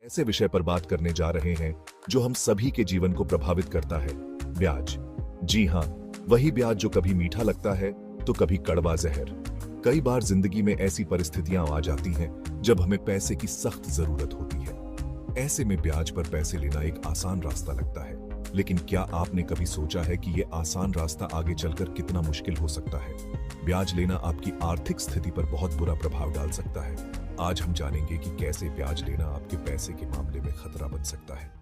ऐसे विषय पर बात करने जा रहे हैं जो हम सभी के जीवन को प्रभावित करता है, ब्याज। जी हाँ, वही ब्याज जो कभी मीठा लगता है तो कभी कड़वा जहर। कई बार जिंदगी में ऐसी परिस्थितियां आ जाती हैं जब हमें पैसे की सख्त जरूरत होती है। ऐसे में ब्याज पर पैसे लेना एक आसान रास्ता लगता है, लेकिन क्या आपने कभी सोचा है कि यह आसान रास्ता आगे चलकर कितना मुश्किल हो सकता है? ब्याज लेना आपकी आर्थिक स्थिति पर बहुत बुरा प्रभाव डाल सकता है। आज हम जानेंगे कि कैसे ब्याज लेना आपके पैसे के मामले में खतरा बन सकता है।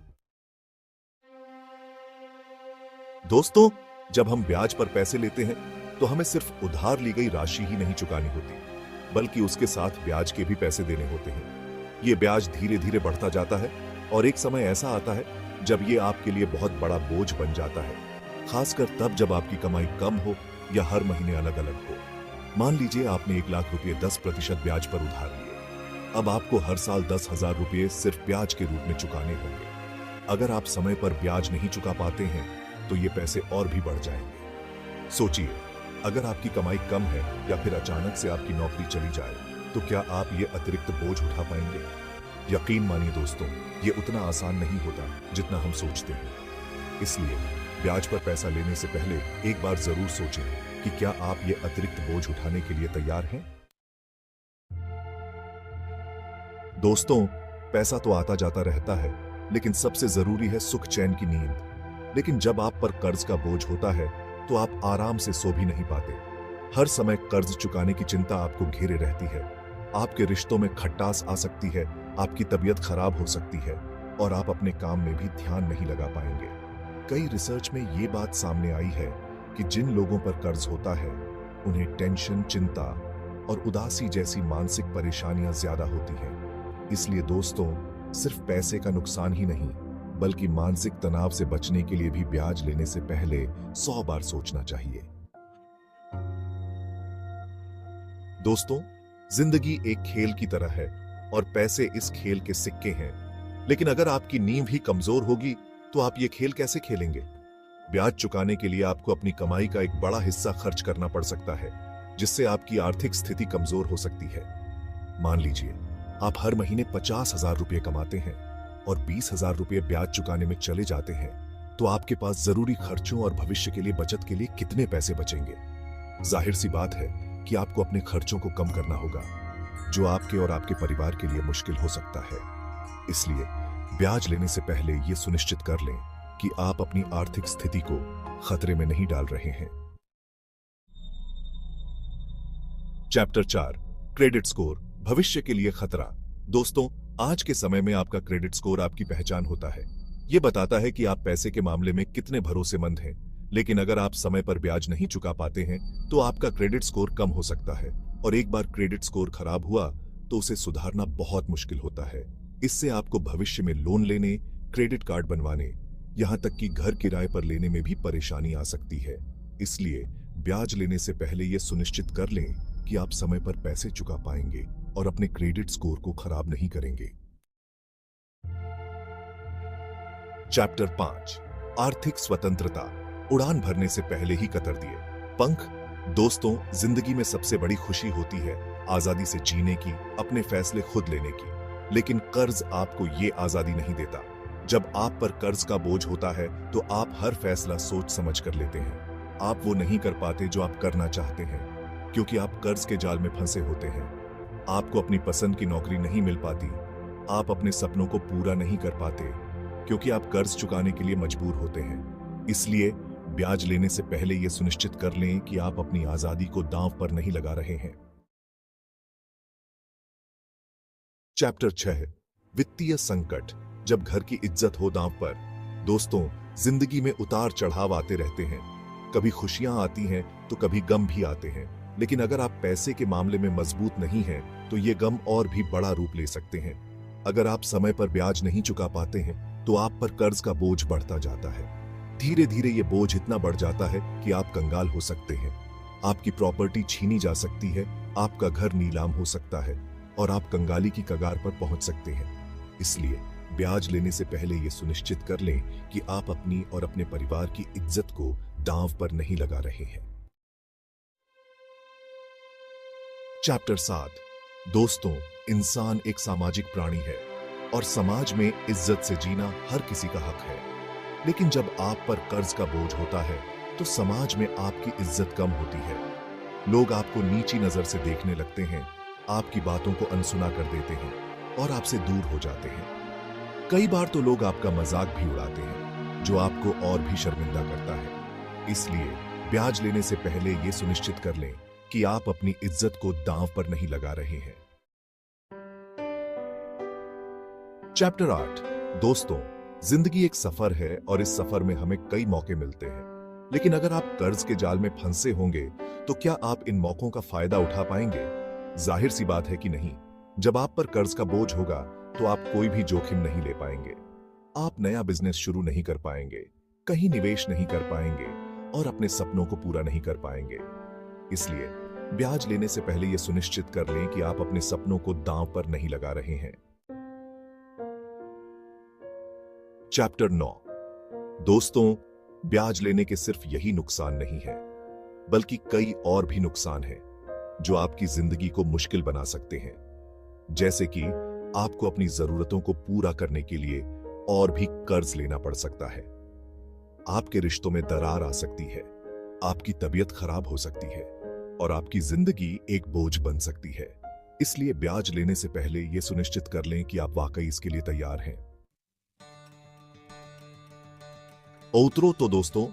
दोस्तों, जब हम ब्याज पर पैसे लेते हैं तो हमें सिर्फ उधार ली गई राशि ही नहीं चुकानी होती, बल्कि उसके साथ ब्याज के भी पैसे देने होते हैं। ये ब्याज धीरे धीरे बढ़ता जाता है और एक समय ऐसा आता है जब ये आपके लिए बहुत बड़ा बोझ बन जाता है, खासकर तब जब आपकी कमाई कम हो या हर महीने अलग अलग हो। मान लीजिए आपने 1 लाख रुपए 10% ब्याज पर उधार लिए। अब आपको हर साल 10,000 रुपए सिर्फ ब्याज के रूप में चुकाने होंगे। अगर आप समय पर ब्याज नहीं चुका पाते हैं तो ये पैसे और भी बढ़ जाएंगे। सोचिए, अगर आपकी कमाई कम है या फिर अचानक से आपकी नौकरी चली जाए तो क्या आप ये अतिरिक्त बोझ उठा पाएंगे? यकीन मानिए दोस्तों, ये उतना आसान नहीं होता जितना हम सोचते हैं। इसलिए ब्याज पर पैसा लेने से पहले एक बार जरूर सोचें कि क्या आप ये अतिरिक्त बोझ उठाने के लिए तैयार हैं। दोस्तों, पैसा तो आता जाता रहता है, लेकिन सबसे जरूरी है सुख चैन की नींद। लेकिन जब आप पर कर्ज का बोझ होता है तो आप आराम से सो भी नहीं पाते। हर समय कर्ज चुकाने की चिंता आपको घेरे रहती है। आपके रिश्तों में खटास आ सकती है, आपकी तबीयत खराब हो सकती है और आप अपने काम में भी ध्यान नहीं लगा पाएंगे। कई रिसर्च में ये बात सामने आई है कि जिन लोगों पर कर्ज होता है उन्हें टेंशन, चिंता और उदासी जैसी मानसिक परेशानियां ज्यादा होती हैं। इसलिए दोस्तों, सिर्फ पैसे का नुकसान ही नहीं, बल्कि मानसिक तनाव से बचने के लिए भी ब्याज लेने से पहले 100 बार सोचना चाहिए। दोस्तों, जिंदगी एक खेल की तरह है और पैसे इस खेल के सिक्के हैं। लेकिन अगर आपकी नींव ही कमजोर होगी तो आप ये खेल कैसे खेलेंगे? ब्याज चुकाने के लिए आपको अपनी कमाई का एक बड़ा हिस्सा खर्च करना पड़ सकता है, जिससे आपकी आर्थिक स्थिति कमजोर हो सकती है। मान लीजिए आप हर महीने 50,000 रुपये कमाते हैं और 20,000 रुपये ब्याज चुकाने में चले जाते हैं, तो आपके पास जरूरी खर्चों और भविष्य के लिए बचत के लिए कितने पैसे बचेंगे? जाहिर सी बात है कि आपको अपने खर्चों को कम करना होगा, जो आपके और आपके परिवार के लिए मुश्किल हो सकता है। इसलिए ब्याज लेने से पहले यह सुनिश्चित कर लें कि आप अपनी आर्थिक स्थिति को खतरे में नहीं डाल रहे हैं। चैप्टर 4, क्रेडिट स्कोर, भविष्य के लिए खतरा। दोस्तों, आज के समय में आपका क्रेडिट स्कोर आपकी पहचान होता है। यह बताता है कि आप पैसे के मामले में कितने भरोसेमंद हैं। लेकिन अगर आप समय पर ब्याज नहीं चुका पाते हैं तो आपका क्रेडिट स्कोर कम हो सकता है, और एक बार क्रेडिट स्कोर खराब हुआ तो उसे सुधारना बहुत मुश्किल होता है। इससे आपको भविष्य में लोन लेने, क्रेडिट कार्ड बनवाने, यहां तक कि घर किराए पर लेने में भी परेशानी आ सकती है। इसलिए ब्याज लेने से पहले यह सुनिश्चित कर लें कि आप समय पर पैसे चुका पाएंगे और अपने क्रेडिट स्कोर को खराब नहीं करेंगे। चैप्टर 5, आर्थिक स्वतंत्रता, उड़ान भरने से पहले ही कतर दिए पंख। दोस्तों, जिंदगी में सबसे बड़ी खुशी होती है आजादी से जीने की, अपने फैसले खुद लेने की। लेकिन कर्ज आपको ये आजादी नहीं देता। जब आप पर कर्ज का बोझ होता है तो आप हर फैसला सोच समझ कर लेते हैं। आप वो नहीं कर पाते जो आप करना चाहते हैं, क्योंकि आप कर्ज के जाल में फंसे होते हैं। आपको अपनी पसंद की नौकरी नहीं मिल पाती। आप अपने सपनों को पूरा नहीं कर पाते, क्योंकि आप कर्ज चुकाने के लिए मजबूर होते हैं। इसलिए ब्याज लेने से पहले यह सुनिश्चित कर लें कि आप अपनी आजादी को दांव पर नहीं लगा रहे हैं। चैप्टर 6, वित्तीय संकट, जब घर की इज्जत हो दांव पर। दोस्तों, जिंदगी में उतार चढ़ाव आते रहते हैं। कभी खुशियां आती हैं तो कभी गम भी आते हैं। लेकिन अगर आप पैसे के मामले में मजबूत नहीं हैं तो ये गम और भी बड़ा रूप ले सकते हैं। अगर आप समय पर ब्याज नहीं चुका पाते हैं तो आप पर कर्ज का बोझ बढ़ता जाता है। धीरे धीरे ये बोझ इतना बढ़ जाता है कि आप कंगाल हो सकते हैं। आपकी प्रॉपर्टी छीनी जा सकती है, आपका घर नीलाम हो सकता है और आप कंगाली की कगार पर पहुंच सकते हैं। इसलिए ब्याज लेने से पहले यह सुनिश्चित कर लें कि आप अपनी और अपने परिवार की इज्जत को दांव पर नहीं लगा रहे हैं। चैप्टर 7, दोस्तों, इंसान एक सामाजिक प्राणी है। और समाज में इज्जत से जीना हर किसी का हक है। लेकिन जब आप पर कर्ज का बोझ होता है तो समाज में आपकी इज्जत कम होती है। लोग आपको नीची नजर से देखने लगते हैं, आपकी बातों को अनसुना कर देते हैं और आपसे दूर हो जाते हैं। कई बार तो लोग आपका मजाक भी उड़ाते हैं, जो आपको और भी शर्मिंदा करता है। इसलिए ब्याज लेने से पहले यह सुनिश्चित कर लें कि आप अपनी इज्जत को दांव पर नहीं लगा रहे हैं। चैप्टर 8। दोस्तों, जिंदगी एक सफर है और इस सफर में हमें कई मौके मिलते हैं। लेकिन अगर आप कर्ज के जाल में फंसे होंगे तो क्या आप इन मौकों का फायदा उठा पाएंगे? जाहिर सी बात है कि नहीं। जब आप पर कर्ज का बोझ होगा तो आप कोई भी जोखिम नहीं ले पाएंगे। आप नया बिजनेस शुरू नहीं कर पाएंगे, कहीं निवेश नहीं कर पाएंगे और अपने सपनों को पूरा नहीं कर पाएंगे। इसलिए ब्याज लेने से पहले यह सुनिश्चित कर लें कि आप अपने सपनों को दांव पर नहीं लगा रहे हैं। चैप्टर 9। दोस्तों, ब्याज लेने के सिर्फ यही नुकसान नहीं है, बल्कि कई और भी नुकसान हैं जो आपकी जिंदगी को मुश्किल बना सकते हैं। जैसे कि आपको अपनी जरूरतों को पूरा करने के लिए और भी कर्ज लेना पड़ सकता है, आपके रिश्तों में दरार आ सकती है, आपकी तबीयत खराब हो सकती है और आपकी जिंदगी एक बोझ बन सकती है। इसलिए ब्याज लेने से पहले यह सुनिश्चित कर लें कि आप वाकई इसके लिए तैयार हैं। तो दोस्तों,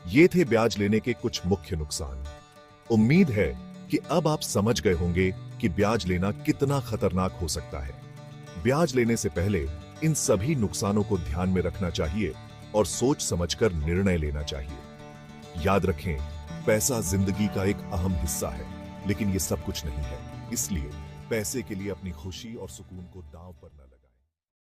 ये थे ब्याज लेने के कुछ मुख्य नुकसान। उम्मीद है कि अब आप समझ गए होंगे कि ब्याज लेना कितना खतरनाक हो सकता है। ब्याज लेने से पहले इन सभी नुकसानों को ध्यान में रखना चाहिए और सोच समझकर निर्णय लेना चाहिए। याद रखें, पैसा जिंदगी का एक अहम हिस्सा है, लेकिन ये सब कुछ नहीं है। इसलिए पैसे के लिए अपनी खुशी और सुकून को दांव पर न